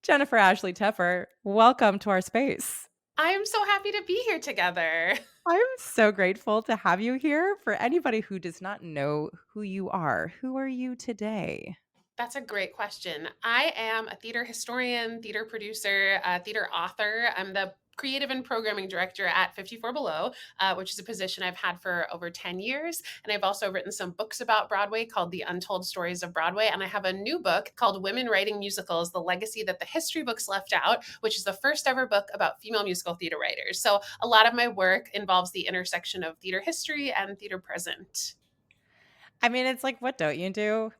Jennifer Ashley Tepper, welcome to our space. I am so happy to be here together. I'm so grateful to have you here. For anybody who does not know who are you today? That's a great question. I am a theater historian, theater producer, theater author. I'm the creative and programming director at 54 Below, which is a position I've had for over 10 years. And I've also written some books about Broadway called The Untold Stories of Broadway. And I have a new book called Women Writing Musicals, The Legacy That the History Books Left Out, which is the first ever book about female musical theater writers. So a lot of my work involves the intersection of theater history and theater present. I mean, it's like, what don't you do?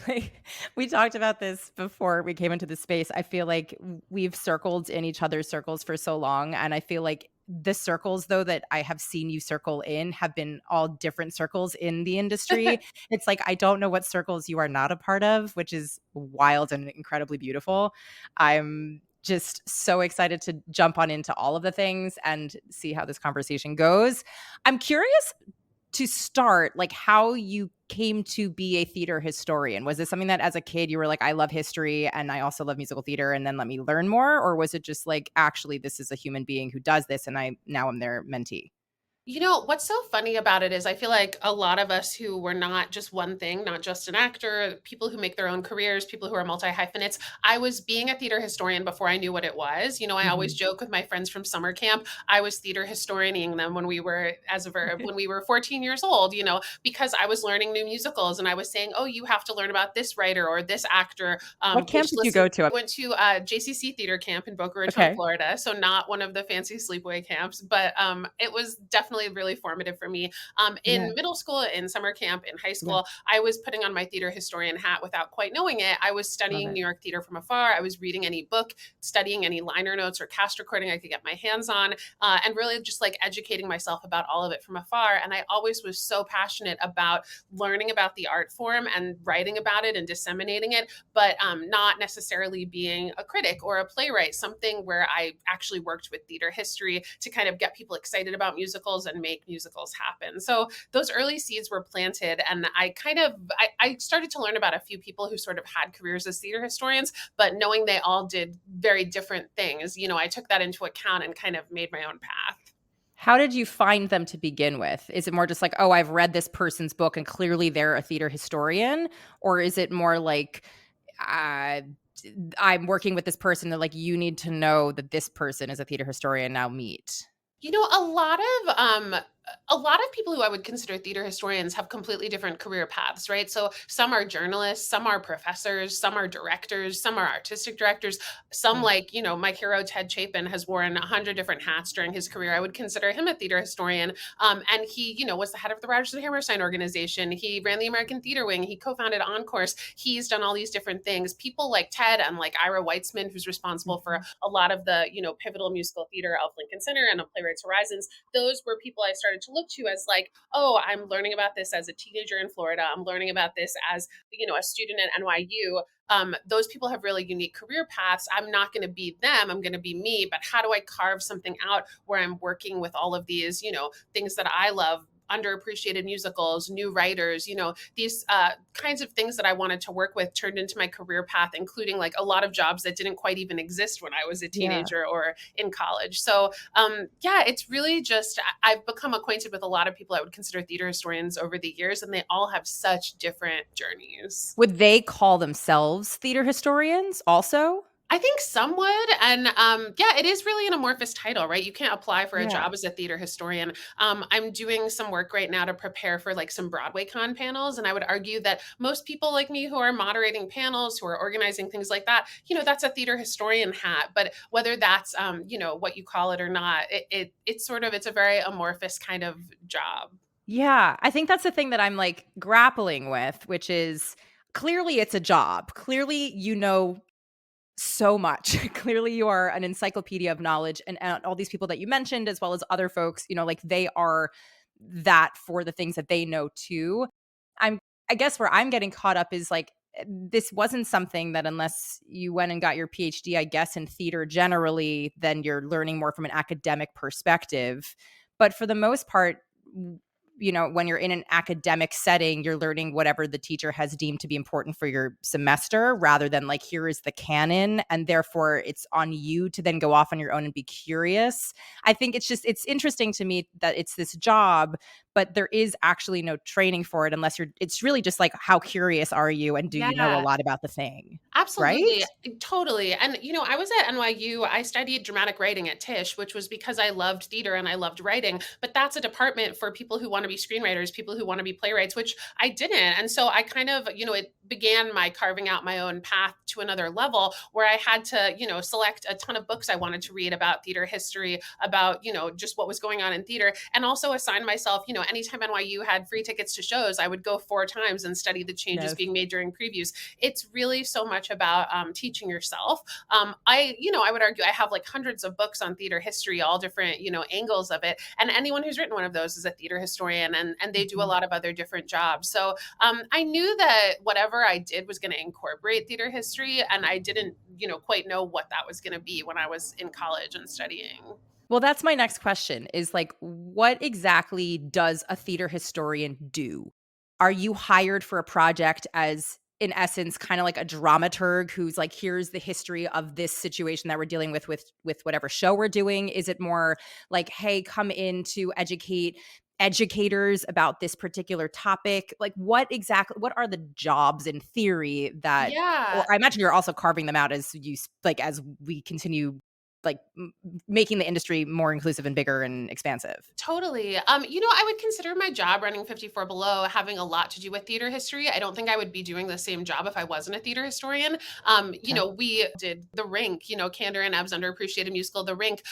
Like, we talked about this before we came into the space. I feel like we've circled in each other's circles for so long. And I feel like the circles, though, that I have seen you circle in have been all different circles in the industry. It's like, I don't know what circles you are not a part of, which is wild and incredibly beautiful. I'm just so excited to jump on into all of the things and see how this conversation goes. I'm curious to start, like, how you came to be a theater historian. Was this something that as a kid you were like, I love history and I also love musical theater and then let me learn more? Or was it just like, actually, this is a human being who does this and I now am their mentee? You know, what's so funny about it is I feel like a lot of us who were not just one thing, not just an actor, people who make their own careers, people who are multi-hyphenates, I was being a theater historian before I knew what it was. You know, I always Mhm. joke with my friends from summer camp, I was theater historianing them when we were, as a verb, when we were 14 years old, you know, because I was learning new musicals and I was saying, oh, you have to learn about this writer or this actor, What camp which did you listen, go to? went to JCC theater camp in Boca Raton, Okay. Florida. So not one of the fancy sleepaway camps, but it was definitely really formative for me. Yeah. In middle school, in summer camp, in high Yeah. school, I was putting on my theater historian hat without quite knowing it. I was Love studying it. New York theater from afar. I was reading any book, studying any liner notes or cast recording I could get my hands on, and really just like educating myself about all of it from afar. And I always was so passionate about learning about the art form and writing about it and disseminating it, but not necessarily being a critic or a playwright, something where I actually worked with theater history to kind of get people excited about musicals and make musicals happen. So those early seeds were planted, and I started to learn about a few people who sort of had careers as theater historians, but knowing they all did very different things, you know, I took that into account and kind of made my own path. How did you find them to begin with? Is it more just like, oh, I've read this person's book and clearly they're a theater historian? Or is it more like, uh, I'm working with this person and like, you need to know that this person is a theater historian, now meet? You know, a lot of people who I would consider theater historians have completely different career paths, right? So some are journalists, some are professors, some are directors, some are artistic directors, some Yeah. like, you know, my hero Ted Chapin has worn 100 different hats during his career. I would consider him a theater historian. And he, you know, was the head of the Rodgers and Hammerstein organization. He ran the American Theater Wing. He co-founded Encourse. He's done all these different things. People like Ted and like Ira Weitzman, who's responsible for Mhm. a lot of the, you know, pivotal musical theater, Elf Lincoln Center and Playwrights Horizons. Those were people I started to look to as like, oh, I'm learning about this as a teenager in Florida. I'm learning about this as, you know, a student at NYU. Those people have really unique career paths. I'm not going to be them. I'm going to be me. But how do I carve something out where I'm working with all of these, you know, things that I love? Underappreciated musicals, new writers, you know, these kinds of things that I wanted to work with turned into my career path, including like a lot of jobs that didn't quite even exist when I was a Yeah. teenager or in college. So yeah, it's really just I've become acquainted with a lot of people I would consider theater historians over the years, and they all have such different journeys. Would they call themselves theater historians also? I think some would, and yeah, it is really an amorphous title, right? You can't apply for a Yeah. job as a theater historian. I'm doing some work right now to prepare for like some Broadway Con panels, and I would argue that most people like me who are moderating panels, who are organizing things like that, you know, that's a theater historian hat. But whether that's you know, what you call it or not, it's sort of it's a very amorphous kind of job. Yeah, I think that's the thing that I'm, like, grappling with, which is clearly it's a job. Clearly, you know so much. Clearly, you are an encyclopedia of knowledge, and all these people that you mentioned, as well as other folks, you know, like, they are that for the things that they know too. I'm I guess where I'm getting caught up is, like, this wasn't something that unless you went and got your PhD, I guess, in theater generally, then you're learning more from an academic perspective. But for the most part, when you're in an academic setting, you're learning whatever the teacher has deemed to be important for your semester rather than like, here is the canon. And therefore, it's on you to then go off on your own and be curious. I think it's interesting to me that it's this job, but there is actually no training for it unless it's really just like, how curious are you? And do you know a Yeah. lot about the thing? Right? Absolutely. Totally. And, I was at NYU. I studied dramatic writing at Tisch, which was because I loved theater and I loved writing. But that's a department for people who want to be screenwriters, people who want to be playwrights, which I didn't. And so I kind of, it began my carving out my own path to another level where I had to, select a ton of books I wanted to read about theater history, about, just what was going on in theater, and also assign myself, anytime NYU had free tickets to shows, I would go 4 times and study the changes No. being made during previews. It's really so much about teaching yourself. I would argue I have like hundreds of books on theater history, all different, angles of it. And anyone who's written one of those is a theater historian, and they do a Mhm. lot of other different jobs. So I knew that whatever I did was going to incorporate theater history, and I didn't, quite know what that was going to be when I was in college and studying. Well, that's my next question is like, what exactly does a theater historian do? Are you hired for a project as, in essence, kind of like a dramaturg who's like, here's the history of this situation that we're dealing with whatever show we're doing? Is it more like, hey, come in to educate educators about this particular topic? Like, what are the jobs in theory that, or Yeah. I imagine you're also carving them out as as we continue like making the industry more inclusive and bigger and expansive. Totally. I would consider my job running 54 Below having a lot to do with theater history. I don't think I would be doing the same job if I wasn't a theater historian. Okay. We did The Rink, Candor and Ebb's underappreciated musical, The Rink.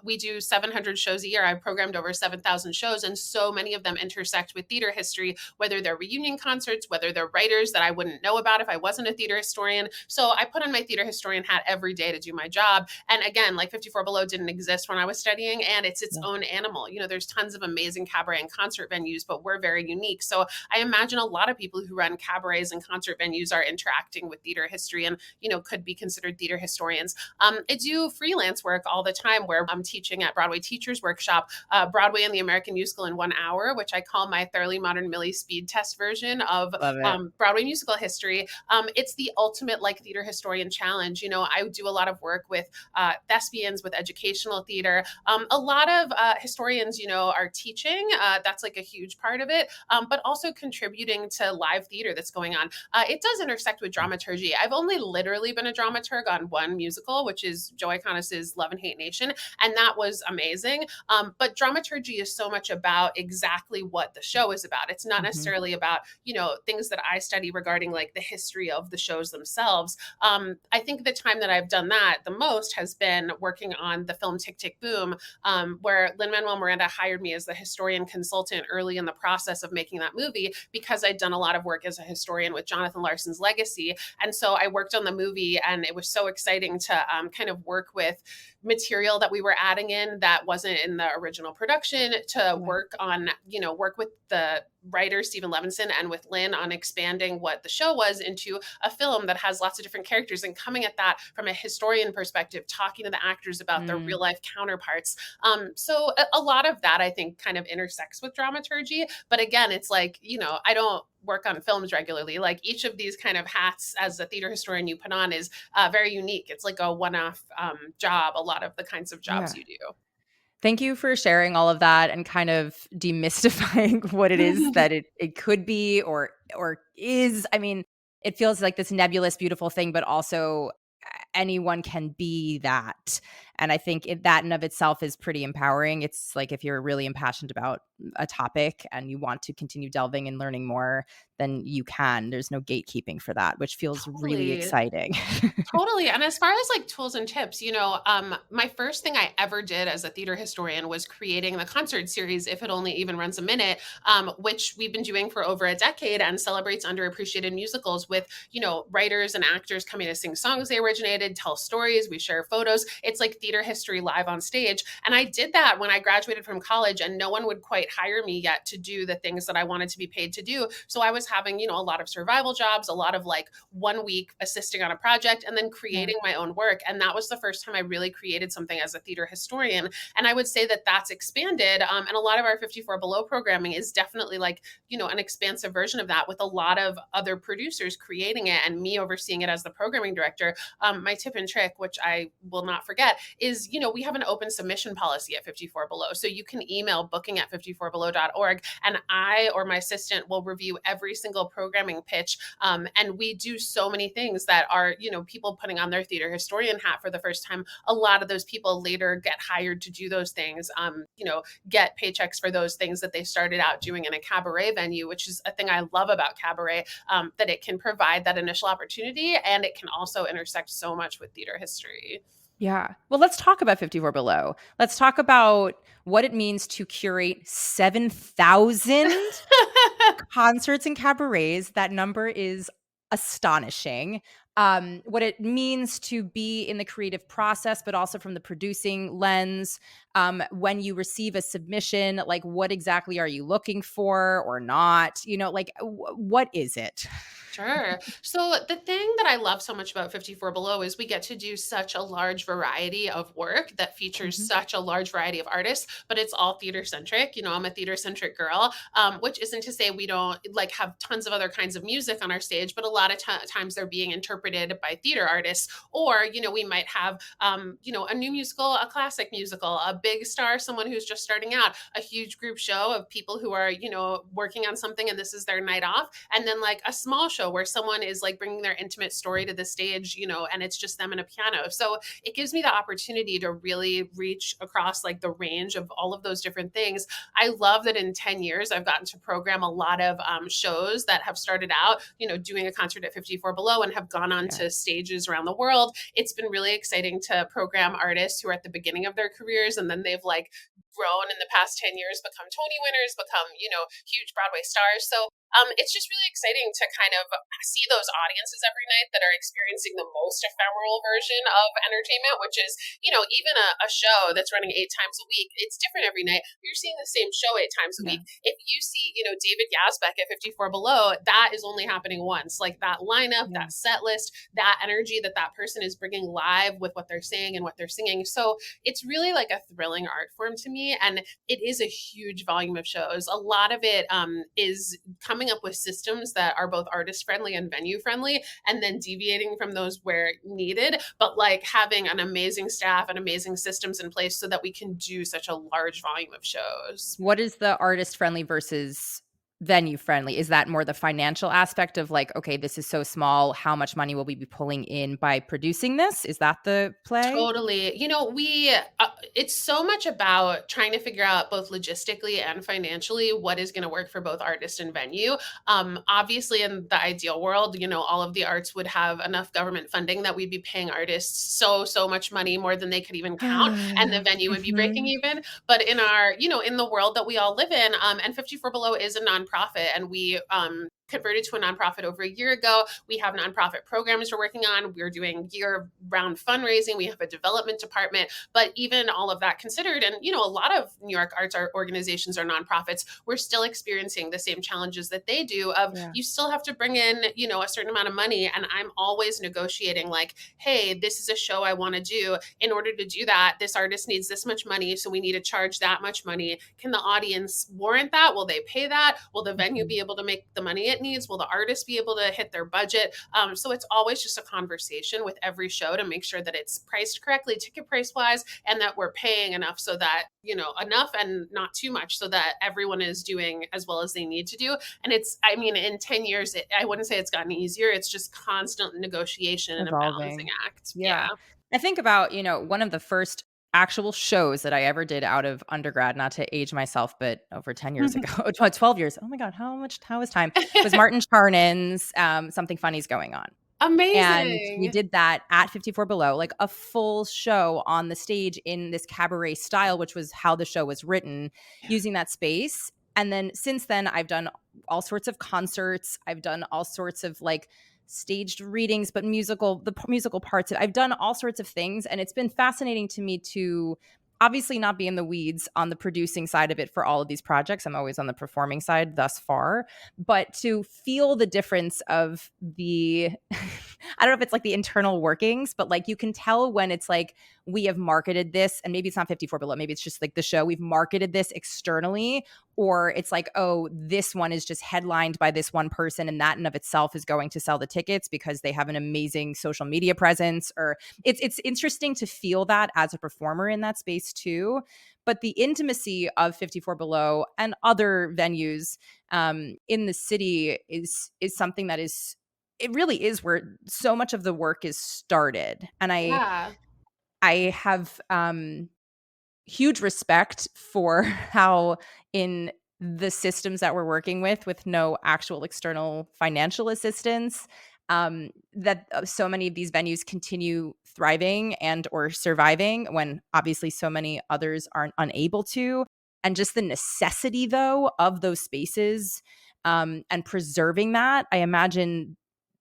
We do 700 shows a year. I've programmed over 7,000 shows, and so many of them intersect with theater history, whether they're reunion concerts, whether they're writers that I wouldn't know about if I wasn't a theater historian. So I put on my theater historian hat every day to do my job. And again, like 54 Below didn't exist when I was studying, and it's its Yeah. own animal. There's tons of amazing cabaret and concert venues, but we're very unique. So I imagine a lot of people who run cabarets and concert venues are interacting with theater history and, could be considered theater historians. I do freelance work all the time where I'm teaching at Broadway Teachers Workshop, Broadway and the American Musical in 1 hour, which I call my Thoroughly Modern Millie speed test version of Love it. Broadway musical history. It's the ultimate like theater historian challenge. I do a lot of work with thespians, with educational theater. A lot of historians, are teaching. That's like a huge part of it, but also contributing to live theater that's going on. It does intersect with dramaturgy. I've only literally been a dramaturg on one musical, which is Joe Iconis's Love and Hate Nation, and that was amazing. But dramaturgy is so much about exactly what the show is about. It's not Mhm. necessarily about, things that I study regarding like the history of the shows themselves. I think the time that I've done that the most has been working on the film Tick Tick Boom, where Lin-Manuel Miranda hired me as the historian consultant early in the process of making that movie because I'd done a lot of work as a historian with Jonathan Larson's Legacy. And so I worked on the movie, and it was so exciting to kind of work with material that we were adding in that wasn't in the original production, to Yeah. work on, work with the writer Stephen Levinson and with Lynn on expanding what the show was into a film that has lots of different characters, and coming at that from a historian perspective, talking to the actors about their Mm. real life counterparts. So a lot of that I think kind of intersects with dramaturgy. But again, it's like, I don't work on films regularly. Like each of these kind of hats as a theater historian you put on is very unique. It's like a one-off job, a lot of the kinds of jobs Yeah. you Thank you for sharing all of that and kind of demystifying what it is do. that it could be or is. I mean, it feels like this nebulous, beautiful thing, but also anyone can be that. And I think that in of itself is pretty empowering. It's like if you're really impassioned about a topic and you want to continue delving and learning more, then you can. There's no gatekeeping for that, which feels really Totally. exciting. Totally. And as far as like tools and tips, my first thing I ever did as a theater historian was creating the concert series, If It Only Even Runs a Minute, which we've been doing for over a decade and celebrates underappreciated musicals with, writers and actors coming to sing songs they originated, tell stories, we share photos. It's like theater history live on stage. And I did that when I graduated from college, and no one would quite hire me yet to do the things that I wanted to be paid to do. So I was having, a lot of survival jobs, a lot of like 1 week assisting on a project, and then Yeah. creating my own work. And that was the first time I really created something as a theater historian. And I would say that that's expanded. And a lot of our 54 Below programming is definitely like, an expansive version of that, with a lot of other producers creating it and me overseeing it as the programming director. My tip and trick, which I will not forget, is, we have an open submission policy at 54 Below. So you can email booking at 54below.org, and I or my assistant will review every single programming pitch. And we do so many things that are, people putting on their theater historian hat for the first time. A lot of those people later get hired to do those things, get paychecks for those things that they started out doing in a cabaret venue, which is a thing I love about cabaret, that it can provide that initial opportunity, and it can also intersect so much with theater history. Yeah. Well, let's talk about 54 Below. Let's talk about what it means to curate 7,000 concerts and cabarets. That number is astonishing. What it means to be in the creative process, but also from the producing lens. When you receive a submission, like what exactly are you looking for or not? What is it? Sure. So the thing that I love so much about 54 Below is we get to do such a large variety of work that features Mhm. such a large variety of artists, but it's all theater centric. I'm a theater centric girl, which isn't to say we don't like have tons of other kinds of music on our stage, but a lot of times they're being interpreted by theater artists. Or, we might have, a new musical, a classic musical, a big star, someone who's just starting out, a huge group show of people who are, working on something and this is their night off. And then like a small show where someone is like bringing their intimate story to the stage, and it's just them and a piano. So it gives me the opportunity to really reach across like the range of all of those different things. I love that in 10 years, I've gotten to program a lot of shows that have started out, doing a concert at 54 Below and have gone on Yeah. to stages around the world. It's been really exciting to program artists who are at the beginning of their careers, and then they've like grown in the past 10 years, become Tony winners, become, huge Broadway stars. So it's just really exciting to kind of see those audiences every night that are experiencing the most ephemeral version of entertainment, which is, even a show that's running 8 times a week. It's different every night. You're seeing the same show 8 times a Yeah. week. If you see, David Yazbek at 54 Below, that is only happening once. Like that lineup, Yeah. that set list, that energy that that person is bringing live with what they're saying and what they're singing. So it's really like a thrilling art form to me. And it is a huge volume of shows. A lot of it is coming up with systems that are both artist friendly and venue friendly, and then deviating from those where needed, but like having an amazing staff and amazing systems in place so that we can do such a large volume of shows. What is the artist friendly versus venue friendly? Is that more the financial aspect of like, okay, this is so small, how much money will we be pulling in by producing this? Is that the play? Totally. It's so much about trying to figure out both logistically and financially what is going to work for both artist and venue. Obviously, in the ideal world, all of the arts would have enough government funding that we'd be paying artists so much money, more than they could even count, and the venue would be breaking Mhm. even. But in our, in the world that we all live in, and 54 Below is a nonprofit, and we converted to a nonprofit over a year ago. We have nonprofit programs we're working on. We're doing year-round fundraising. We have a development department. But even all of that considered, and a lot of New York arts art organizations are nonprofits, we're still experiencing the same challenges that they do. Of Yeah. you still have to bring in, a certain amount of money, and I'm always negotiating like, hey, this is a show I want to do. In order to do that, this artist needs this much money, so we need to charge that much money. Can the audience warrant that? Will they pay that? Will the venue Mhm. be able to make the money it needs? Will the artist be able to hit their budget? So it's always just a conversation with every show to make sure that it's priced correctly, ticket price wise, and that we're paying enough so that, enough and not too much, so that everyone is doing as well as they need to do. And I mean, in 10 years, I wouldn't say it's gotten easier. It's just constant negotiation and a balancing Evolving. act. Yeah. Yeah. I think about, one of the first actual shows that I ever did out of undergrad, not to age myself, but over 10 years ago, 12 years. Oh my God, how is time? Was Martin Charnin's Something Funny's Going On. And we Amazing. did that at 54 Below, like a full show on the stage in this cabaret style, which was how the show was written, using that space. And then since then, I've done all sorts of concerts. I've done all sorts of like staged readings, but musical parts. I've done all sorts of things, and it's been fascinating to me to obviously not be in the weeds on the producing side of it for all of these projects. I'm always on the performing side thus far, but to feel the difference of the I don't know if it's like the internal workings, but like you can tell when it's like we have marketed this, and maybe it's not 54 Below, maybe it's just like the show, we've marketed this externally, or it's like, oh, this one is just headlined by this one person, and that in of itself is going to sell the tickets because they have an amazing social media presence. Or it's interesting to feel that as a performer in that space too. But the intimacy of 54 Below and other venues in the city is something that is, it really is where so much of the work is started. And Yeah. I have huge respect for how in the systems that we're working with no actual external financial assistance, that so many of these venues continue thriving and or surviving when obviously so many others aren't unable to. And just the necessity though of those spaces, and preserving that, I imagine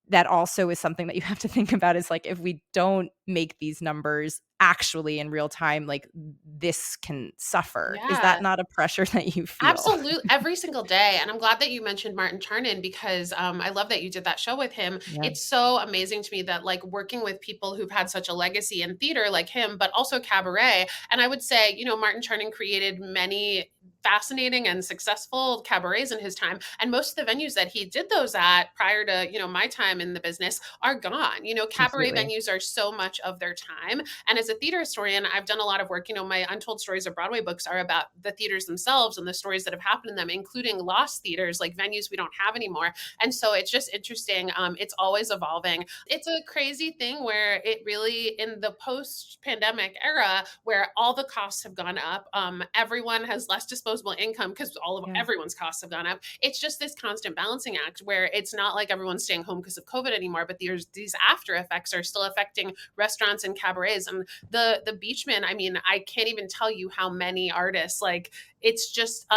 that also is something that you have to think about, is like, if we don't make these numbers actually in real time, like this can suffer. Is that Yeah. not a pressure that you feel? Absolutely, every single day, and I'm glad that you mentioned Martin Charnin because, I love that you did that show with him. Yeah. It's so amazing to me that, like, working with people who've had such a legacy in theater like him, but also cabaret, and I would say, Martin Charnin created many fascinating and successful cabarets in his time, and most of the venues that he did those at prior to, my time in the business are gone. Cabaret Completely. venues are so much of their time, and as a theater historian, I've done a lot of work. My Untold Stories of Broadway books are about the theaters themselves and the stories that have happened in them, including lost theaters, like venues we don't have anymore. And so it's just interesting. It's always evolving. It's a crazy thing where it really, in the post pandemic era, where all the costs have gone up, everyone has less disposable income because all of Yeah. everyone's costs have gone up. It's just this constant balancing act where it's not like everyone's staying home because of COVID anymore, but there's these after effects are still affecting restaurants and cabarets. And the Beachman, I mean, I can't even tell you how many artists, like, it's just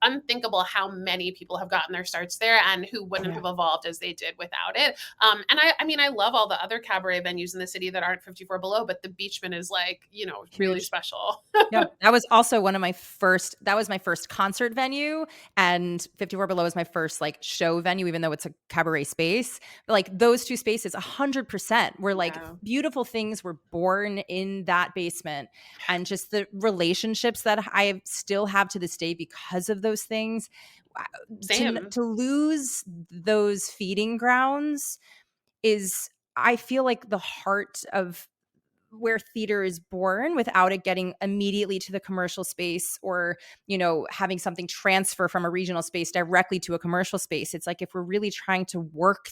unthinkable how many people have gotten their starts there and who wouldn't Yeah. have evolved as they did without it. And I mean, I love all the other cabaret venues in the city that aren't 54 Below, but the Beachman is, like, really Huge. special. Yeah, that was also one of my first, that was my first concert venue, and 54 Below is my first, like, show venue, even though it's a cabaret space. But, like, those 2 spaces 100% were, like, Yeah. beautiful things were born in that basement, and just the relationships that I still have to this day because of those things. Wow, Same. to lose those feeding grounds is, I feel like, the heart of where theater is born, without it getting immediately to the commercial space, or having something transfer from a regional space directly to a commercial space. It's like, if we're really trying to work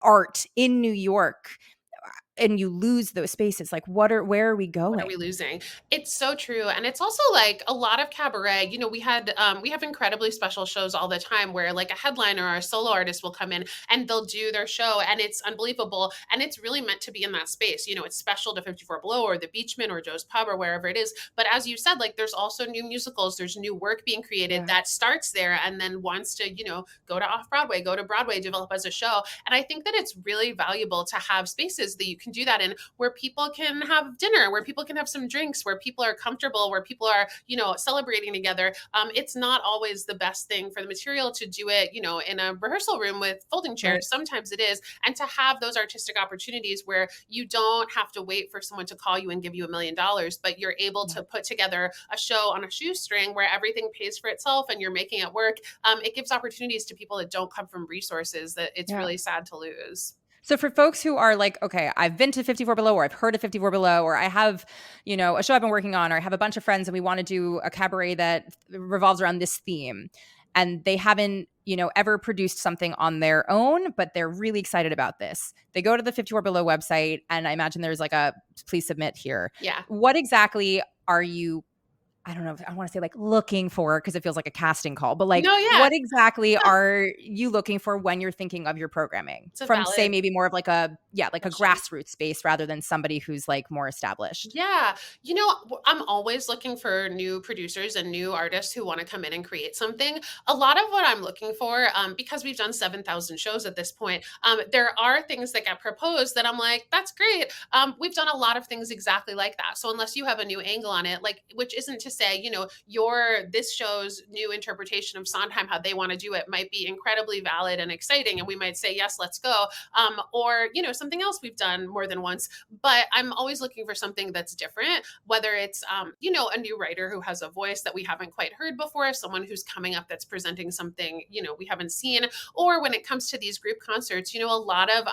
art in New York, and you lose those spaces, like, where are we What are we going? losing? It's so true. And it's also like a lot of cabaret, we have incredibly special shows all the time where like a headliner or a solo artist will come in and they'll do their show and it's unbelievable. And it's really meant to be in that space. It's special to 54 Below or the Beachman or Joe's Pub or wherever it is. But as you said, like there's also new musicals, there's new work being created Yeah. that starts there and then wants to, go to off Broadway, go to Broadway, develop as a show. And I think that it's really valuable to have spaces that you can do that in, where people can have dinner, where people can have some drinks, where people are comfortable, where people are, celebrating together. It's not always the best thing for the material to do it, in a rehearsal room with folding Right. chairs. Sometimes it is. And to have those artistic opportunities where you don't have to wait for someone to call you and give you $1 million, but you're able Yeah. to put together a show on a shoestring where everything pays for itself and you're making it work. It gives opportunities to people that don't come from resources that it's Yeah. really sad to lose. So for folks who are like, okay, I've been to 54 Below, or I've heard of 54 Below, or I have, a show I've been working on, or I have a bunch of friends and we want to do a cabaret that revolves around this theme, and they haven't, ever produced something on their own, but they're really excited about this. They go to the 54 Below website, and I imagine there's like a please submit here. Yeah. What exactly are you, I don't know, I want to say like looking for, because it feels like a casting call, but like, No, yeah. what exactly are you looking for when you're thinking of your programming It's a from, say, valid maybe more of like a yeah, like a Question. grassroots space rather than somebody who's like more established. Yeah. I'm always looking for new producers and new artists who want to come in and create something. A lot of what I'm looking for, because we've done 7,000 shows at this point, there are things that get proposed that I'm like, that's great. We've done a lot of things exactly like that. So unless you have a new angle on it, like, which isn't to say, this show's new interpretation of Sondheim, how they want to do it, might be incredibly valid and exciting. And we might say, yes, let's go. Or, something else we've done more than once, but I'm always looking for something that's different, whether it's, a new writer who has a voice that we haven't quite heard before, someone who's coming up that's presenting something, we haven't seen, or when it comes to these group concerts, a lot of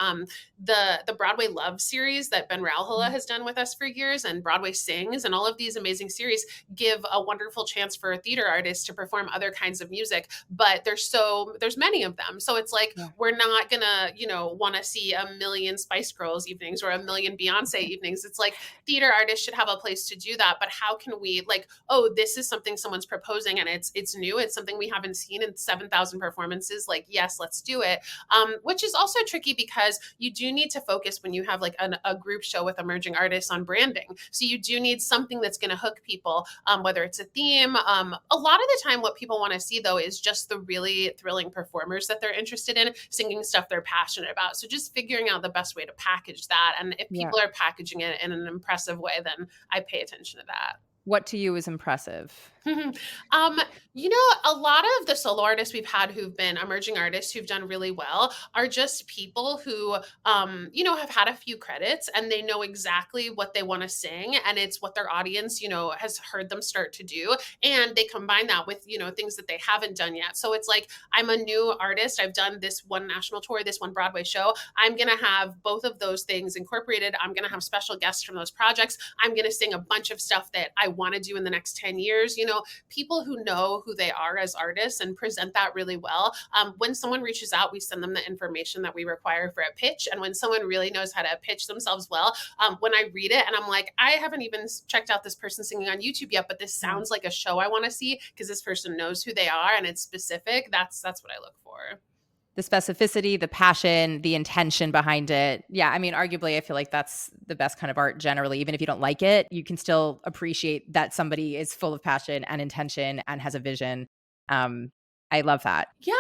the Broadway Love series that Ben Rauhala Mhm. has done with us for years, and Broadway Sings, and all of these amazing series give a wonderful chance for theater artists to perform other kinds of music, but there's many of them. So it's like, Yeah. we're not gonna, want to see a million Spice Girls evenings or a million Beyonce evenings. It's like theater artists should have a place to do that, but how can we, like, oh, this is something someone's proposing and it's new, it's something we haven't seen in 7,000 performances, like, yes, let's do it. Which is also tricky because you do need to focus when you have like a group show with emerging artists on branding. So you do need something that's going to hook people, whether it's a theme. A lot of the time, what people want to see though is just the really thrilling performers that they're interested in, singing stuff they're passionate about. So just figuring out the best way to package that. And if Yeah. people are packaging it in an impressive way, then I pay attention to that. What to you is impressive? um, a lot of the solo artists we've had who've been emerging artists who've done really well are just people who, have had a few credits and they know exactly what they want to sing. And it's what their audience, has heard them start to do. And they combine that with, things that they haven't done yet. So it's like, I'm a new artist. I've done this one national tour, this one Broadway show. I'm going to have both of those things incorporated. I'm going to have special guests from those projects. I'm going to sing a bunch of stuff that I want to do in the next 10 years. People who know who they are as artists and present that really well. When someone reaches out, we send them the information that we require for a pitch. And when someone really knows how to pitch themselves well, when I read it and I'm like, I haven't even checked out this person singing on YouTube yet, but this Yeah. sounds like a show I want to see because this person knows who they are and it's specific. That's what I look for. The specificity, the passion, the intention behind it. Yeah, I mean, arguably, I feel like that's the best kind of art generally. Even if you don't like it, you can still appreciate that somebody is full of passion and intention and has a vision. Um, I love that. Yeah,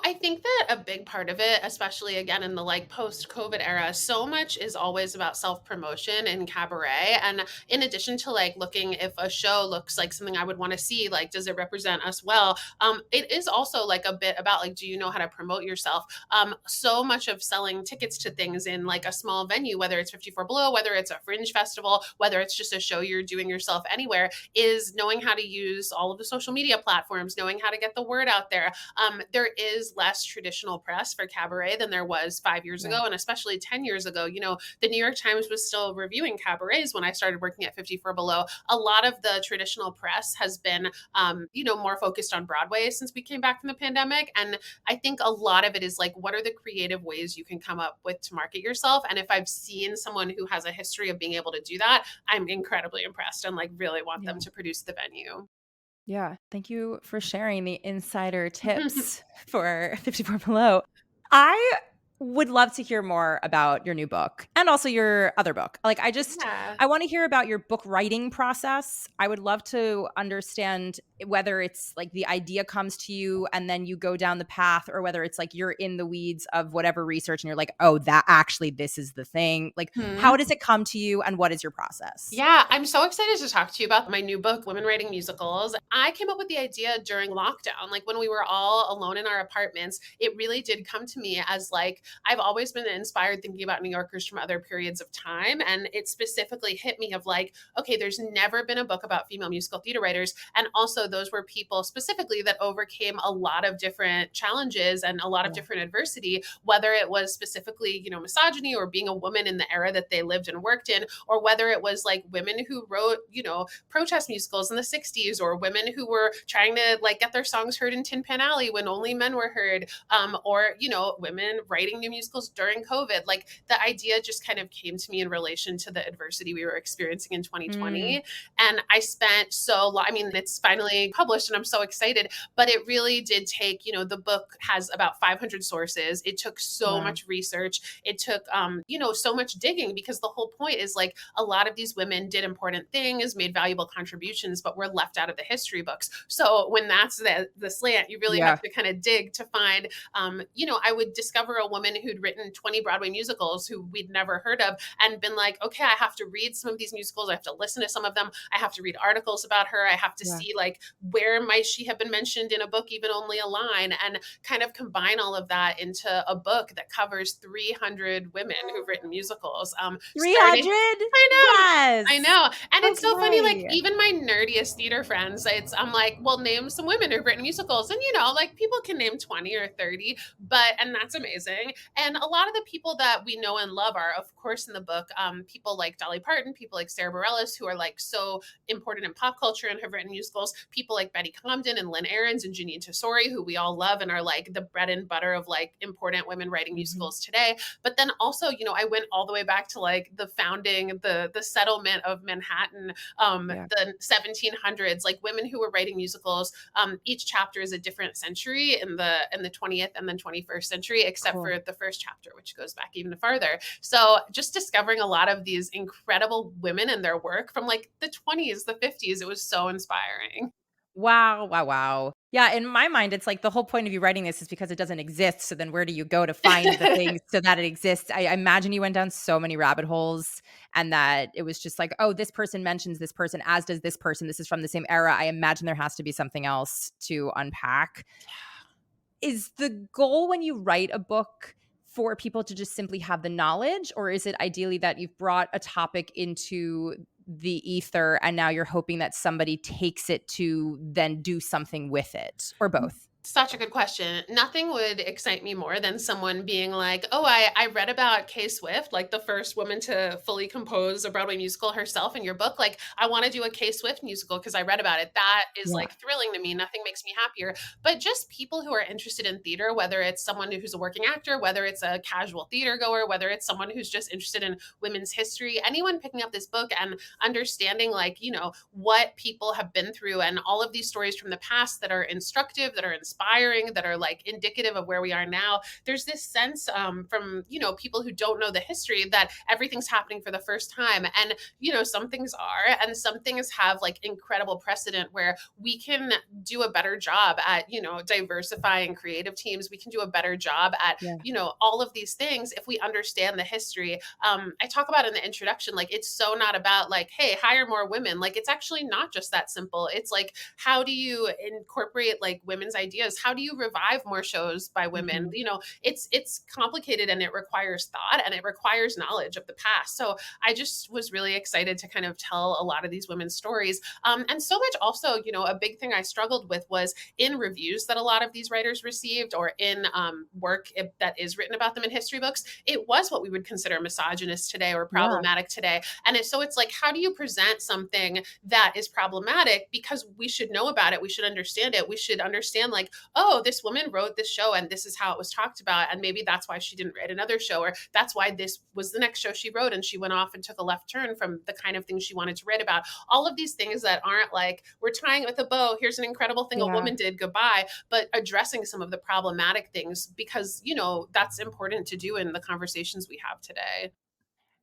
I think that a big part of it, especially again in the like post-COVID era, so much is always about self-promotion and cabaret. And in addition to like looking if a show looks like something I would want to see, like does it represent us well? It is also like a bit about like, do you know how to promote yourself? So much of selling tickets to things in like a small venue, whether it's 54 Below, whether it's a fringe festival, whether it's just a show you're doing yourself anywhere, is knowing how to use all of the social media platforms, knowing how to get the word out there. There is less traditional press for cabaret than there was 5 years Yeah. ago, and especially 10 years ago. The New York Times was still reviewing cabarets when I started working at 54 Below. A lot of the traditional press has been, more focused on Broadway since we came back from the pandemic. And I think a lot of it is like, what are the creative ways you can come up with to market yourself? And if I've seen someone who has a history of being able to do that, I'm incredibly impressed and like really want Yeah. them to produce the venue. Yeah. Thank you for sharing the insider tips for 54 Below. I would love to hear more about your new book and also your other book. Like, Yeah. I want to hear about your book writing process. I would love to understand whether it's like the idea comes to you and then you go down the path, or whether it's like you're in the weeds of whatever research and you're like, oh, that actually, this is the thing. Like, Hmm. how does it come to you and what is your process? Yeah, I'm so excited to talk to you about my new book, Women Writing Musicals. I came up with the idea during lockdown, like when we were all alone in our apartments. It really did come to me as like, I've always been inspired thinking about New Yorkers from other periods of time. And it specifically hit me of like, okay, there's never been a book about female musical theater writers. And also, those were people specifically that overcame a lot of different challenges and a lot of Yeah. different adversity, whether it was specifically, misogyny or being a woman in the era that they lived and worked in, or whether it was like women who wrote, protest musicals in the 60s, or women who were trying to like get their songs heard in Tin Pan Alley when only men were heard, or, women writing writing new musicals during COVID. Like the idea just kind of came to me in relation to the adversity we were experiencing in Mm, 2020. And I spent so long, I mean, it's finally published and I'm so excited, but it really did take, the book has about 500 sources. It took so wow. much research. It took, so much digging, because the whole point is like a lot of these women did important things, made valuable contributions, but were left out of the history books. So when that's the slant, you really have Yeah. to kind of dig to find, I would discover a woman who'd written 20 Broadway musicals who we'd never heard of, and been like, okay, I have to read some of these musicals. I have to listen to some of them. I have to read articles about her. I have to Yeah. see like where might she have been mentioned in a book, even only a line, and kind of combine all of that into a book that covers 300 women who've written musicals. Starting 300? I know. I Yes. know. And it's so funny, like Okay. even my nerdiest theater friends, I'm like, well, name some women who've written musicals. And like people can name 20 or 30, and that's amazing. And a lot of the people that we know and love are, of course, in the book, people like Dolly Parton, people like Sarah Bareilles, who are like so important in pop culture and have written musicals, people like Betty Comden and Lynn Ahrens and Janine Tesori, who we all love and are like the bread and butter of like important women writing Mhm. musicals today. But then also, I went all the way back to like the founding, the settlement of Manhattan, Yeah. the 1700s, like women who were writing musicals. Each chapter is a different century in the 20th and then 21st century, except Cool. for the first chapter, which goes back even farther. So just discovering a lot of these incredible women and their work from like the 20s, the 50s, it was so inspiring. Wow, wow, wow. Yeah, in my mind, it's like the whole point of you writing this is because it doesn't exist, so then where do you go to find the things so that it exists? I imagine you went down so many rabbit holes and that it was just like, "Oh, this person mentions this person, as does this person. This is from the same era." I imagine there has to be something else to unpack. Is the goal when you write a book for people to just simply have the knowledge, or is it ideally that you've brought a topic into the ether and now you're hoping that somebody takes it to then do something with it, or both? Such a good question. Nothing would excite me more than someone being like, "Oh, I read about Kay Swift, like the first woman to fully compose a Broadway musical herself in your book. Like, I want to do a Kay Swift musical because I read about it." That is Yeah. like thrilling to me. Nothing makes me happier. But just people who are interested in theater, whether it's someone who's a working actor, whether it's a casual theater goer, whether it's someone who's just interested in women's history, anyone picking up this book and understanding like, what people have been through and all of these stories from the past that are instructive, that are inspiring, that are like indicative of where we are now. There's this sense from, people who don't know the history that everything's happening for the first time. And, some things are, and some things have like incredible precedent where we can do a better job at, diversifying creative teams. We can do a better job at, Yeah. all of these things if we understand the history. I talk about in the introduction, like it's so not about like, hey, hire more women. Like it's actually not just that simple. It's like, how do you incorporate like women's ideas? How do you revive more shows by women? Mhm. It's complicated and it requires thought and it requires knowledge of the past. So I just was really excited to kind of tell a lot of these women's stories. And so much also, a big thing I struggled with was in reviews that a lot of these writers received, or in work that is written about them in history books, it was what we would consider misogynist today or Yeah. problematic today. And so it's like, how do you present something that is problematic? Because we should know about it. We should understand it. We should understand, like, oh, this woman wrote this show and this is how it was talked about. And maybe that's why she didn't write another show, or that's why this was the next show she wrote and she went off and took a left turn from the kind of things she wanted to write about. All of these things that aren't like, we're tying it with a bow. Here's an incredible thing a Yeah. woman did. Goodbye. But addressing some of the problematic things, because, that's important to do in the conversations we have today.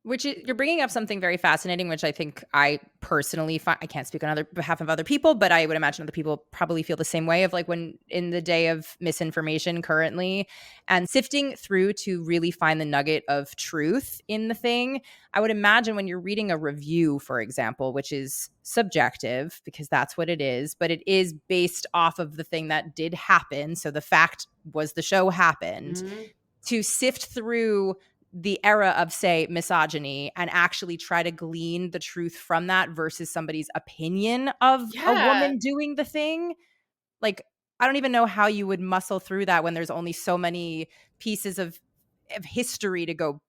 Which you're bringing up something very fascinating, which I think I personally find. I can't speak on other behalf of other people, but I would imagine other people probably feel the same way of like when in the day of misinformation currently and sifting through to really find the nugget of truth in the thing. I would imagine when you're reading a review, for example, which is subjective because that's what it is, but it is based off of the thing that did happen. So the fact was the show happened. Mhm. To sift through the era of, say, misogyny and actually try to glean the truth from that versus somebody's opinion of a Yeah. woman doing the thing. Like, I don't even know how you would muscle through that when there's only so many pieces of history to go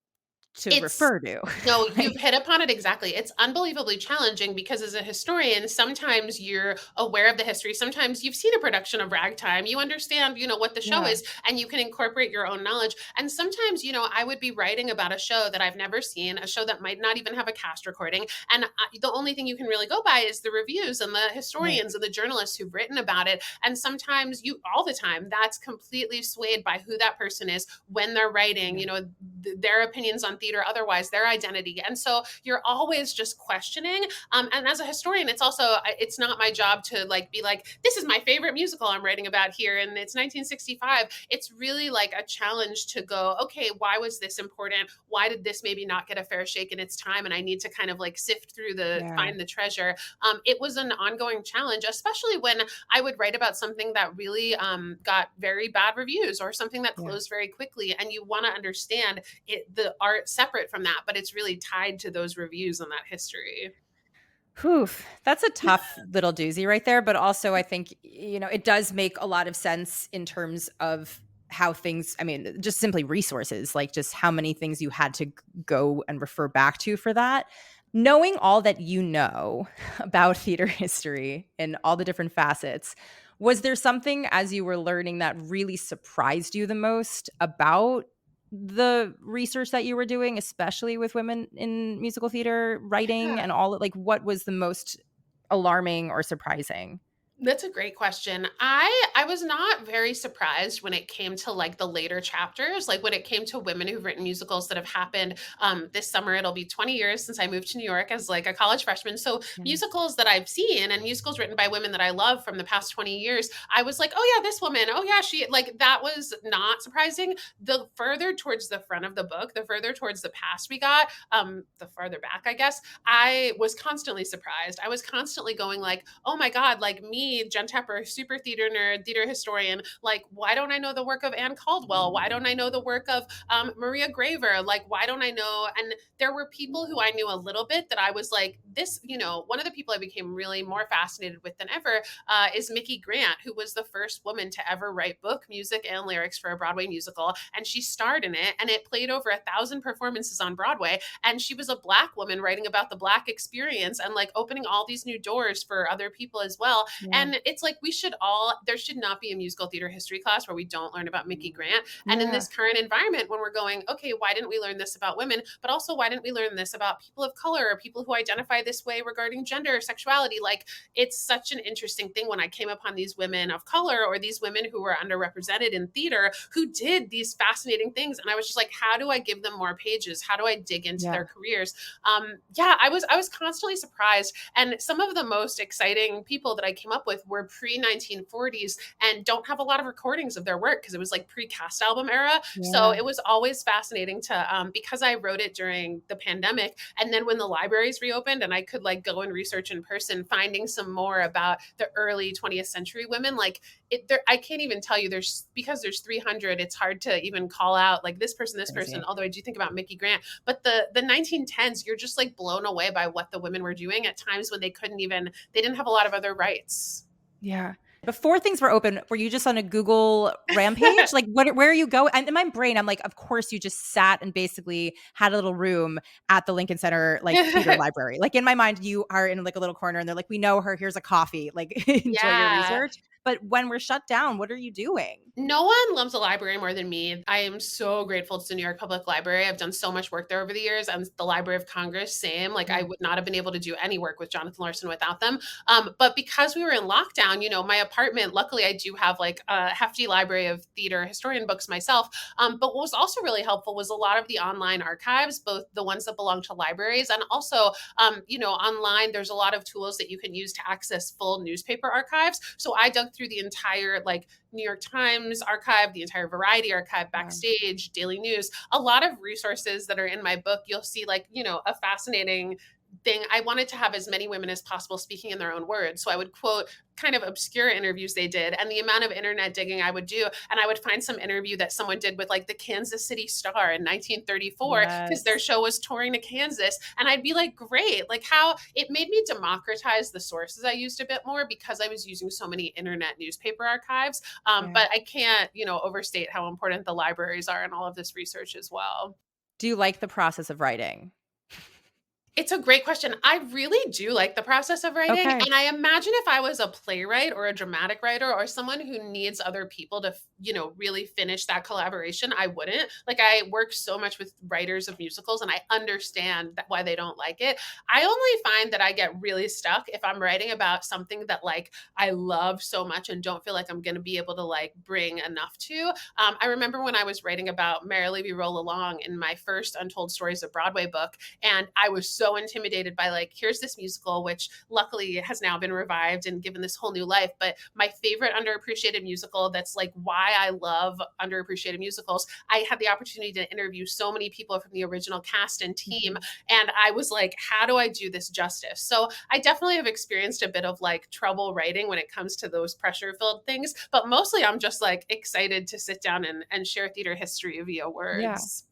to It's refer to. no, you've Like, hit upon it exactly. It's unbelievably challenging because as a historian, sometimes you're aware of the history. Sometimes you've seen a production of Ragtime. You understand, what the show yeah, is, and you can incorporate your own knowledge. And sometimes, I would be writing about a show that I've never seen, a show that might not even have a cast recording. And the only thing you can really go by is the reviews and the right, historians and the journalists who've written about it. And sometimes all the time, that's completely swayed by who that person is when they're writing, yeah, their opinions on theater, otherwise their identity. And so you're always just questioning. And as a historian, it's not my job to like be like, this is my favorite musical I'm writing about here, and it's 1965. It's really like a challenge to go, okay, why was this important? Why did this maybe not get a fair shake in its time? And I need to kind of like sift through yeah, find the treasure. It was an ongoing challenge, especially when I would write about something that really got very bad reviews or something that yeah. closed very quickly. And you want to understand the art separate from that, but it's really tied to those reviews and that history. Whew, that's a tough little doozy right there, but also I think, it does make a lot of sense in terms of how things, I mean, just simply resources, like just how many things you had to go and refer back to for that. Knowing all that you know about theater history and all the different facets, was there something as you were learning that really surprised you the most about the research that you were doing, especially with women in musical theater writing Yeah. and all like, what was the most alarming or surprising? That's a great question. I was not very surprised when it came to like the later chapters, like when it came to women who've written musicals that have happened. This summer it'll be 20 years since I moved to New York as like a college freshman. So Yeah, musicals that I've seen and musicals written by women that I love from the past 20 years, I was like, oh yeah, this woman. Oh yeah, she like that was not surprising. The further towards the front of the book, the further towards the past we got, the farther back, I guess, I was constantly surprised. I was constantly going like, oh my God, like me, Jen Tepper, super theater nerd, theater historian, like, why don't I know the work of Anne Caldwell? Why don't I know the work of Maria Graver? Like, why don't I know? And there were people who I knew a little bit that I was like, this, one of the people I became really more fascinated with than ever is Mickey Grant, who was the first woman to ever write book, music, and lyrics for a Broadway musical. And she starred in it, and it played over 1,000 performances on Broadway. And she was a Black woman writing about the Black experience and like opening all these new doors for other people as well. yeah, And it's like there should not be a musical theater history class where we don't learn about Mickey Grant. And in yeah, this current environment, when we're going, okay, why didn't we learn this about women? But also, why didn't we learn this about people of color or people who identify this way regarding gender or sexuality? Like, it's such an interesting thing when I came upon these women of color or these women who were underrepresented in theater who did these fascinating things. And I was just like, how do I give them more pages? How do I dig into their yeah, careers? Yeah, I was constantly surprised. And some of the most exciting people that I came up with were pre 1940s and don't have a lot of recordings of their work because it was like pre cast album era. So yeah, it was always fascinating to because I wrote it during the pandemic, and then when the libraries reopened and I could like go and research in person, finding some more about the early 20th century women, like I can't even tell you, there's because there's 300, it's hard to even call out like this person, crazy. although I do think about Mickey Grant. But the 1910s, you're just like blown away by what the women were doing at times when they didn't have a lot of other rights. Yeah. Before things were open, were you just on a Google rampage? Like, where are you going? And in my brain, I'm like, of course, you just sat and basically had a little room at the Lincoln Center, like, theater library. Like, in my mind, you are in, like, a little corner, and they're like, "We know her. Here's a coffee. Like, enjoy your Yeah. research." But when we're shut down, what are you doing? No one loves a library more than me. I am so grateful to the New York Public Library. I've done so much work there over the years, and the Library of Congress, same. Like, I Yeah. would not have been able to do any work with Jonathan Larson without them. But because we were in lockdown, my apartment, luckily, I do have like a hefty library of theater historian books myself. But what was also really helpful was a lot of the online archives, both the ones that belong to libraries and also, online, there's a lot of tools that you can use to access full newspaper archives. So I dug through the entire like New York Times archive, the entire Variety archive, Wow. Backstage, Daily News, a lot of resources that are in my book. You'll see, like, a fascinating thing. I wanted to have as many women as possible speaking in their own words. So I would quote kind of obscure interviews they did and the amount of internet digging I would do. And I would find some interview that someone did with like the Kansas City Star in 1934 because their Yes. show was touring to Kansas. And I'd be like, great. Like, how it made me democratize the sources I used a bit more because I was using so many internet newspaper archives. Yeah. But I can't, overstate how important the libraries are in all of this research as well. Do you like the process of writing? It's a great question. I really do like the process of writing, Okay. and I imagine if I was a playwright or a dramatic writer or someone who needs other people to, really finish that collaboration, I wouldn't. Like I work so much with writers of musicals and I understand that why they don't like it. I only find that I get really stuck if I'm writing about something that like I love so much and don't feel like I'm going to be able to like bring enough to. I remember when I was writing about Merrily We Roll Along in my first Untold Stories of Broadway book, and I was so intimidated by like, here's this musical, which luckily has now been revived and given this whole new life. But my favorite underappreciated musical, that's like why I love underappreciated musicals. I had the opportunity to interview so many people from the original cast and team. Mhm. And I was like, how do I do this justice? So I definitely have experienced a bit of like trouble writing when it comes to those pressure filled things. But mostly I'm just like excited to sit down and share theater history via Yeah. words.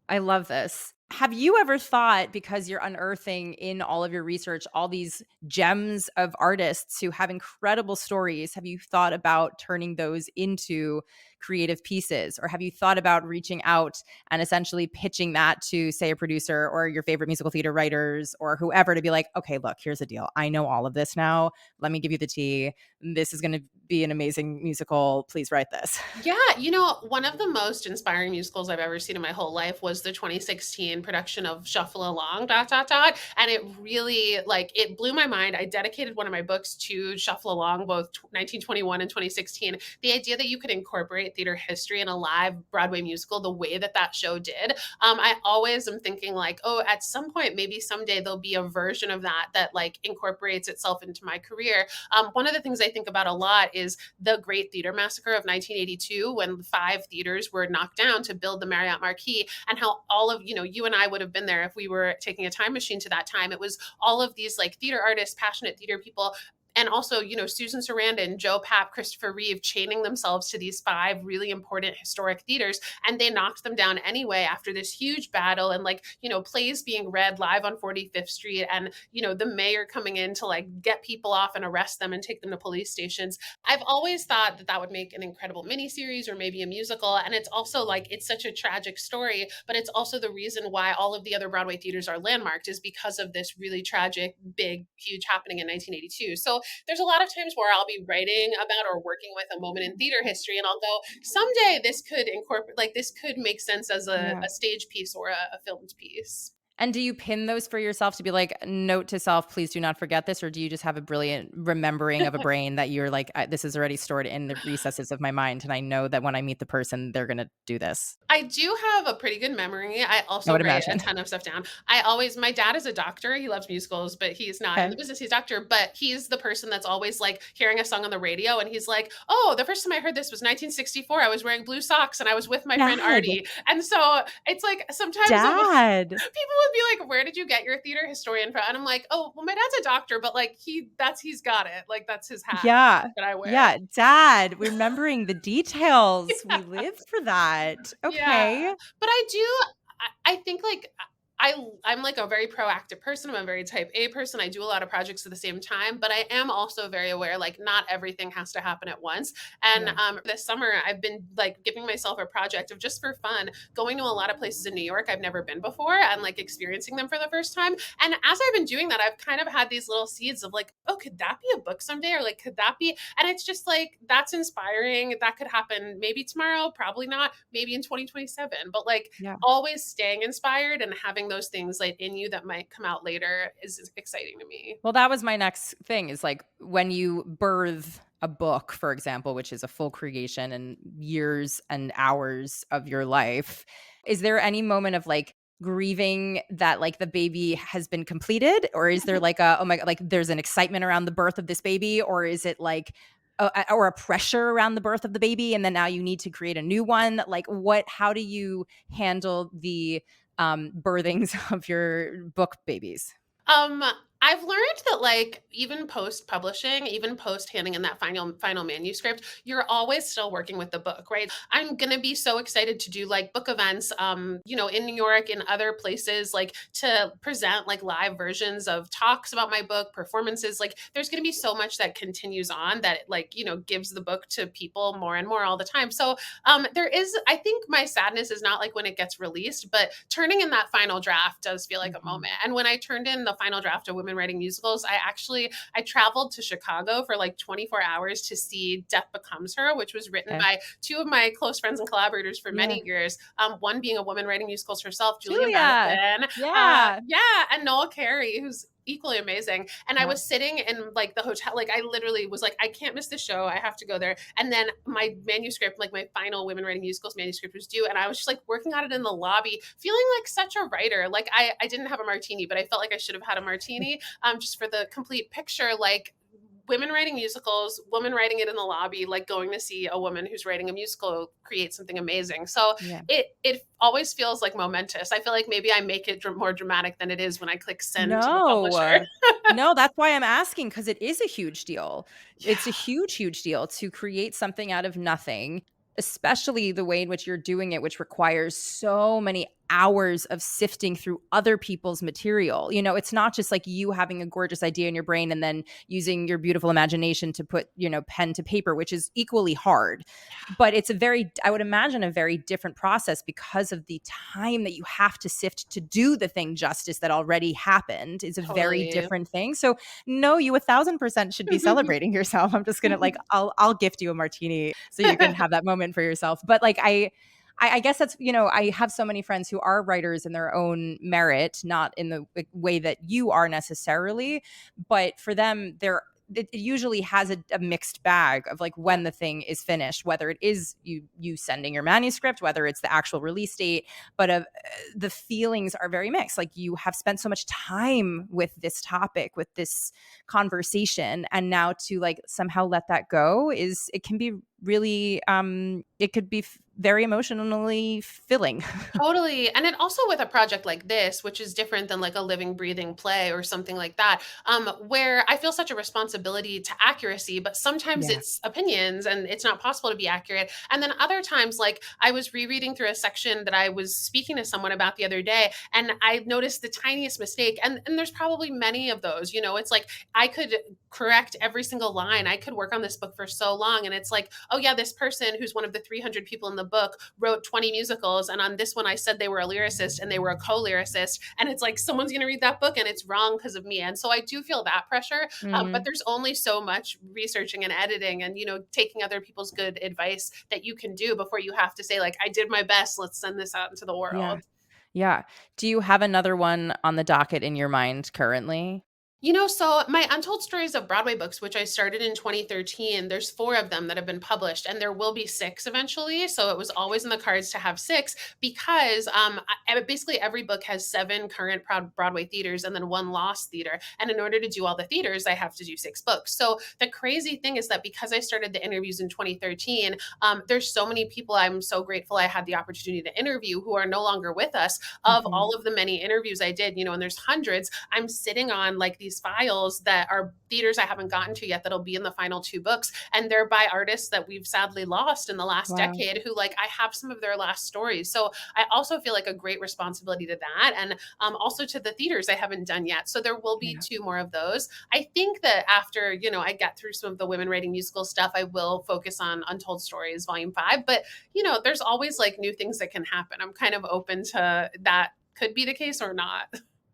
I love this. Have you ever thought, because you're unearthing in all of your research all these gems of artists who have incredible stories, have you thought about turning those into creative pieces? Or have you thought about reaching out and essentially pitching that to, say, a producer or your favorite musical theater writers or whoever to be like, okay, look, here's the deal. I know all of this now. Let me give you the tea. This is going to be an amazing musical. Please write this. Yeah, one of the most inspiring musicals I've ever seen in my whole life was the 2016 production of Shuffle Along, dot, dot, dot. And it really, like, it blew my mind. I dedicated one of my books to Shuffle Along, both 1921 and 2016. The idea that you could incorporate theater history in a live Broadway musical the way that that show did. I always am thinking, like, oh, at some point, maybe someday there'll be a version of that that, like, incorporates itself into my career. One of the things I think about a lot is the Great Theater Massacre of 1982, when 5 theaters were knocked down to build the Marriott Marquis, and how all of, you and I would have been there if we were taking a time machine to that time. It was all of these like theater artists, passionate theater people, and also, Susan Sarandon, Joe Papp, Christopher Reeve chaining themselves to these 5 really important historic theaters. And they knocked them down anyway after this huge battle and like, plays being read live on 45th Street and, the mayor coming in to like get people off and arrest them and take them to police stations. I've always thought that that would make an incredible miniseries or maybe a musical. And it's also like, it's such a tragic story, but it's also the reason why all of the other Broadway theaters are landmarked, is because of this really tragic, big, huge happening in 1982. So there's a lot of times where I'll be writing about or working with a moment in theater history, and I'll go, someday this could incorporate, like, this could make sense as Yeah. a stage piece or a filmed piece. And do you pin those for yourself to be like, note to self, please do not forget this? Or do you just have a brilliant remembering of a brain that you're like, this is already stored in the recesses of my mind. And I know that when I meet the person, they're going to do this. I do have a pretty good memory. I I also would write a imagine. ton of stuff down. My dad is a doctor. He loves musicals, but he's not in the Okay. business. He's a doctor, but he's the person that's always like hearing a song on the radio. And he's like, oh, the first time I heard this was 1964. I was wearing blue socks and I was with my friend Dad, Artie. And so it's like sometimes dad. people would be like, where did you get your theater historian from? And I'm like, oh, well, my dad's a doctor, but like he's got it. Like that's his hat Yeah. that I wear. Yeah. Dad, remembering the details. We live for that. Yeah, Okay. but I think, like, I'm, like, a very proactive person, I'm a very type A person, I do a lot of projects at the same time, but I am also very aware, like, not everything has to happen at once, and, Yeah. this summer, I've been, like, giving myself a project of, just for fun, going to a lot of places in New York I've never been before and, like, experiencing them for the first time, and as I've been doing that, I've kind of had these little seeds of, like, "Oh, could that be a book someday?" Or, like, "Could that be," and it's just, like, that's inspiring, that could happen maybe tomorrow, probably not, maybe in 2027, but, like, Yeah. always staying inspired and having those things like in you that might come out later is exciting to me. Well, that was my next thing is like when you birth a book, for example, which is a full creation and years and hours of your life, is there any moment of like grieving that like the baby has been completed? Or is there like a, oh my God, like there's an excitement around the birth of this baby? Or is it like, or a pressure around the birth of the baby? And then now you need to create a new one? Like how do you handle the birthings of your book babies? Um, I've learned that, like, even post-publishing, even post handing in that final manuscript, you're always still working with the book, right? I'm gonna be so excited to do, like, book events, in New York and other places, like, to present, like, live versions of talks about my book, performances, like, there's gonna be so much that continues on that, like, gives the book to people more and more all the time. So, there is I think my sadness is not, like, when it gets released, but turning in that final draft does feel like a Mhm. moment. And when I turned in the final draft of Women Writing Musicals, I traveled to Chicago for like 24 hours to see Death Becomes Her, which was written Okay. by two of my close friends and collaborators for Yeah. many years. One being a woman writing musicals herself, Julia Julia. Madison. Yeah. Yeah, and Noel Carey, who's equally amazing. And I Yeah. was sitting in like the hotel, like I literally was like, I can't miss the show. I have to go there. And then my manuscript, like my final Women Writing Musicals manuscript was due. And I was just like working on it in the lobby, feeling like such a writer. Like I didn't have a martini, but I felt like I should have had a martini just for the complete picture. Like women writing musicals, women writing it in the lobby, like going to see a woman who's writing a musical create something amazing. So Yeah. it always feels like momentous. I feel like maybe I make it more dramatic than it is when I click send to the publisher. No. No, that's why I'm asking, because it is a huge deal. It's a Yeah, huge, huge deal to create something out of nothing, especially the way in which you're doing it, which requires so many hours of sifting through other people's material. It's not just like you having a gorgeous idea in your brain and then using your beautiful imagination to put, pen to paper, which is equally hard. But it's I would imagine, a very different process because of the time that you have to sift to do the thing justice that already happened is a very totally. different thing. So no, you 1,000% should be celebrating yourself. I'm just gonna like I'll gift you a martini so you can have that moment for yourself. But like I guess that's, I have so many friends who are writers in their own merit, not in the way that you are necessarily, but for them, it usually has a mixed bag of like Yeah, when the thing is finished, whether it is you sending your manuscript, whether it's the actual release date, but the feelings are very mixed. Like you have spent so much time with this topic, with this conversation, and now to like somehow let that go it can be really it could be very emotionally filling. totally. And it also with a project like this, which is different than like a living, breathing play or something like that, where I feel such a responsibility to accuracy, but sometimes Yeah. it's opinions and it's not possible to be accurate. And then other times, like I was rereading through a section that I was speaking to someone about the other day, and I noticed the tiniest mistake. And there's probably many of those, it's like I could correct every single line. I could work on this book for so long. And it's like, oh yeah, this person who's one of the 300 people in the book wrote 20 musicals. And on this one, I said they were a lyricist and they were a co-lyricist. And it's like, someone's going to read that book and it's wrong because of me. And so I do feel that pressure. But Mhm. there's only so much researching and editing and, taking other people's good advice that you can do before you have to say like, I did my best. Let's send this out into the Yeah. world. Yeah. Do you have another one on the docket in your mind currently? So my Untold Stories of Broadway books, which I started in 2013, there's four of them that have been published, and there will be six eventually. So it was always in the cards to have six because basically every book has seven current Broadway theaters and then one lost theater. And in order to do all the theaters, I have to do six books. So the crazy thing is that because I started the interviews in 2013, there's so many people I'm so grateful I had the opportunity to interview who are no longer with us. Of Mhm. all of the many interviews I did, and there's hundreds, I'm sitting on like these files that are theaters I haven't gotten to yet that'll be in the final two books. And they're by artists that we've sadly lost in the last Wow. decade who like I have some of their last stories. So I also feel like a great responsibility to that. And also to the theaters I haven't done yet. So there will be Yeah. two more of those. I think that after, I get through some of the women writing musical stuff, I will focus on Untold Stories Volume 5. But, there's always like new things that can happen. I'm kind of open to that could be the case or not.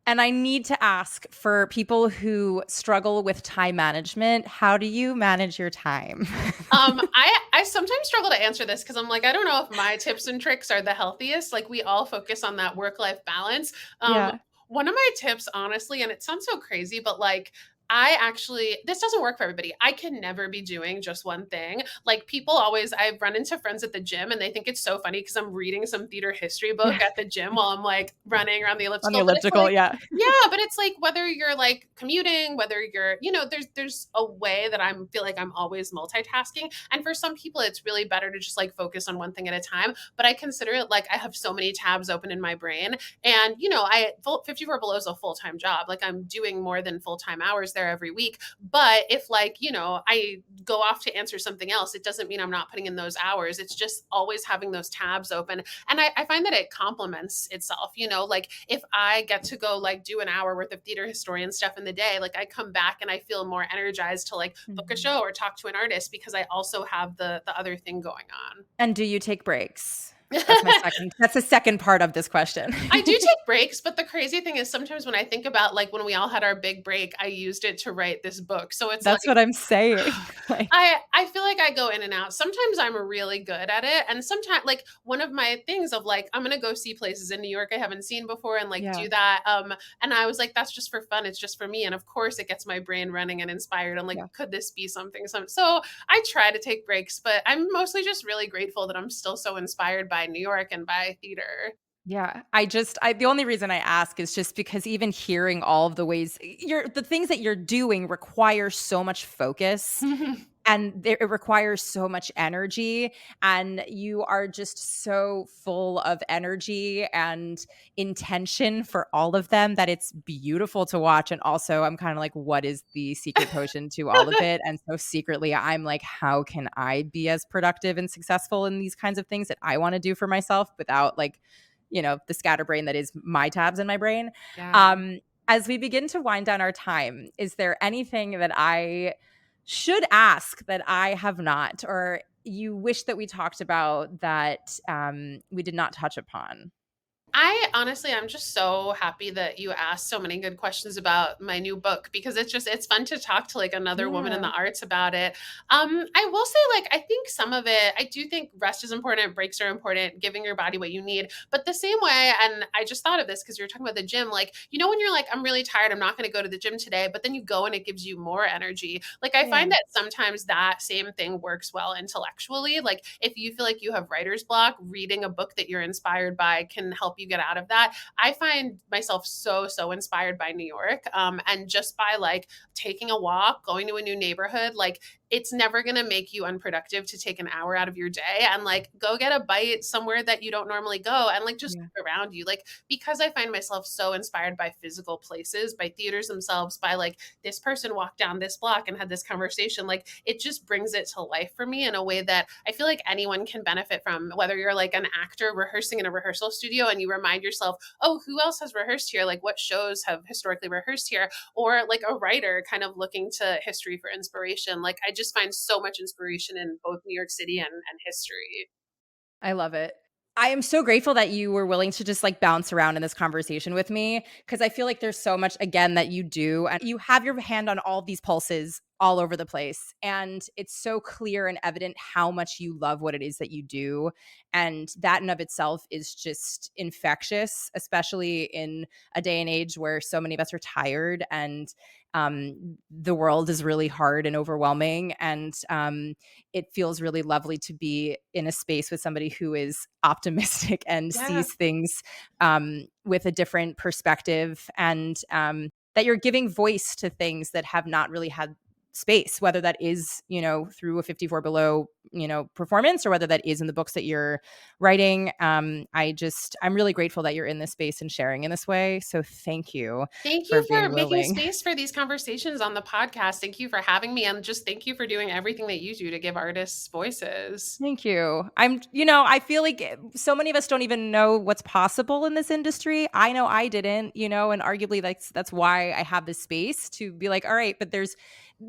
And I need to ask, for people who struggle with time management, how do you manage your time? I sometimes struggle to answer this because I'm like, I don't know if my tips and tricks are the healthiest. Like we all focus on that work-life balance. Um, Yeah. one of my tips, honestly, and it sounds so crazy, but like I actually, this doesn't work for everybody. I can never be doing just one thing. Like people always, I've run into friends at the gym and they think it's so funny because I'm reading some theater history book Yeah. at the gym while I'm like running around the On the elliptical. But it's elliptical, like, yeah. yeah, but it's like whether you're like commuting, whether you're, there's a way that I feel like I'm always multitasking. And for some people, it's really better to just like focus on one thing at a time. But I consider it like I have so many tabs open in my brain. And, 54 Below is a full time job. Like I'm doing more than full time hours there every week. But if, like, I go off to answer something else, it doesn't mean I'm not putting in those hours. It's just always having those tabs open. And I find that it complements itself. Like if I get to go like do an hour worth of theater historian stuff in the day, like I come back and I feel more energized to like book a Mhm. show or talk to an artist because I also have the other thing going And do you take breaks? on. That's the second part of this question. I do take breaks, but the crazy thing is sometimes when I think about like when we all had our big break, I used it to write this book. So it's That's like what I'm saying. Like, I feel like I go in and out. Sometimes I'm really good at it, and sometimes like one of my things of like I'm gonna go see places in New York I haven't seen before and like yeah, do that. And I was like, that's just for fun. It's just for me, and of course it gets my brain running and inspired. I'm like, yeah. could this be something? So I try to take breaks, but I'm mostly just really grateful that I'm still so inspired by New York and by theater. Yeah, I the only reason I ask is just because even hearing all of the ways the things that you're doing require so much focus, and it requires so much energy, and you are just so full of energy and intention for all of them that it's beautiful to watch. And also I'm kind of like, what is the secret potion to all of it? And so secretly I'm like, how can I be as productive and successful in these kinds of things that I want to do for myself without like, the scatterbrain that is my tabs in my brain. Yeah. um as we begin to wind down our time, is there anything that I should ask that I have not, or you wish that we talked about that we did not touch upon? I'm just so happy that you asked so many good questions about my new book because it's fun to talk to like another woman in Yeah. the arts about it. I will say like I think some of it, I do think rest is important, breaks are important, giving your body what you need. But the same way, and I just thought of this because you were talking about the gym, like when you're like, I'm really tired, I'm not going to go to the gym today, but then you go and it gives you more energy. Like I Yeah. find that sometimes that same thing works well intellectually. Like if you feel like you have writer's block, reading a book that you're inspired by can help you get out of that. I find myself so inspired by New York, and just by like taking a walk, going to a new neighborhood, like it's never going to make you unproductive to take an hour out of your day and like go get a bite somewhere that you don't normally go and like just Yeah. look around you. Like because I find myself so inspired by physical places, by theaters themselves, by like this person walked down this block and had this conversation, like it just brings it to life for me in a way that I feel like anyone can benefit from, whether you're like an actor rehearsing in a rehearsal studio and you remind yourself, oh, who else has rehearsed here? Like what shows have historically rehearsed here? Or like a writer kind of looking to history for inspiration. Like I just find so much inspiration in both New York City and history. I love it. I am so grateful that you were willing to just like bounce around in this conversation with me, because I feel like there's so much again that you do, and you have your hand on all these pulses all over the place, and it's so clear and evident how much you love what it is that you do, and that in of itself is just infectious, especially in a day and age where so many of us are tired, and the world is really hard and overwhelming, and it feels really lovely to be in a space with somebody who is optimistic and Yeah. sees things with a different perspective, and that you're giving voice to things that have not really had space, whether that is, through a 54 Below, performance, or whether that is in the books that you're writing. I'm really grateful that you're in this space and sharing in this way. So thank you Thank for you being for making willing. space for these conversations on the podcast. Thank you for having me. And just thank you for doing everything that you do to give artists voices. Thank you. I feel like so many of us don't even know what's possible in this industry. I know I didn't, and arguably that's why I have this space to be like, all right, but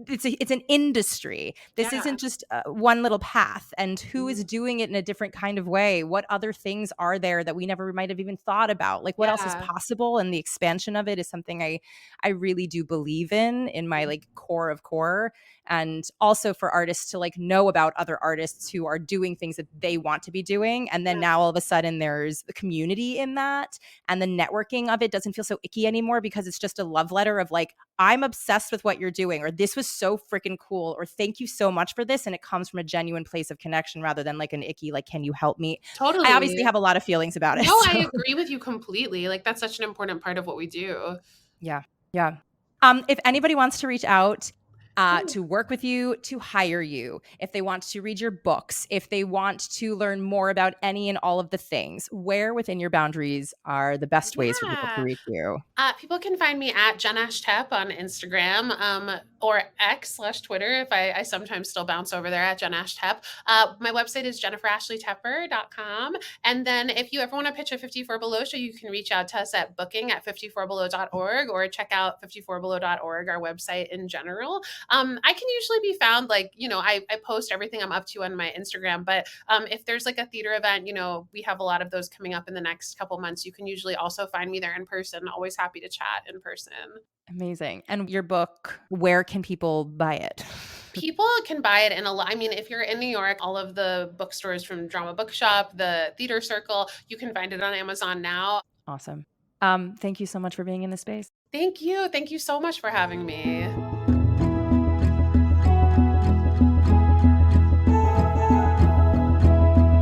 it's an industry. This Yeah. isn't just one little path and who is Mhm. doing it in a different kind of way. What other things are there that we never might have even thought about? Like what else is Yeah. possible, and the expansion of it is something I really do believe in my like core of core. And also for artists to like know about other artists who are doing things that they want to be doing, and then Yeah. now all of a sudden there's the community in that, and the networking of it doesn't feel so icky anymore because it's just a love letter of like, I'm obsessed with what you're doing, or this was so freaking cool, or thank you so much for this. And it comes from a genuine place of connection rather than like an icky, like, can you help me? I obviously Totally. have a lot of feelings about it. No, I So agree with you completely. Like, that's such an important part of what we do. yeah. Yeah. If anybody wants to reach out, Yeah. to work with you, to hire you, if they want to read your books, if they want to learn more about any and all of the things, where within your boundaries are the best ways for people to Yeah. reach you? People can find me at JenAshTep on Instagram, or X/Twitter if I sometimes still bounce over there at JenAshTep. My website is jenniferashleytepper.com. And then if you ever want to pitch a 54 Below show, you can reach out to us at booking@54below.org, or check out 54below.org, our website in general. I can usually be found like, I post everything I'm up to on my Instagram, but if there's like a theater event, we have a lot of those coming up in the next couple months. You can usually also find me there in person. Always happy to chat in person. Amazing. And your book, where can people buy it? People can buy it in a lot. I mean, if you're in New York, all of the bookstores from Drama Bookshop, the Theater Circle, you can find it on Amazon now. Awesome. Thank you so much for being in this space. Thank you. Thank you so much for having me.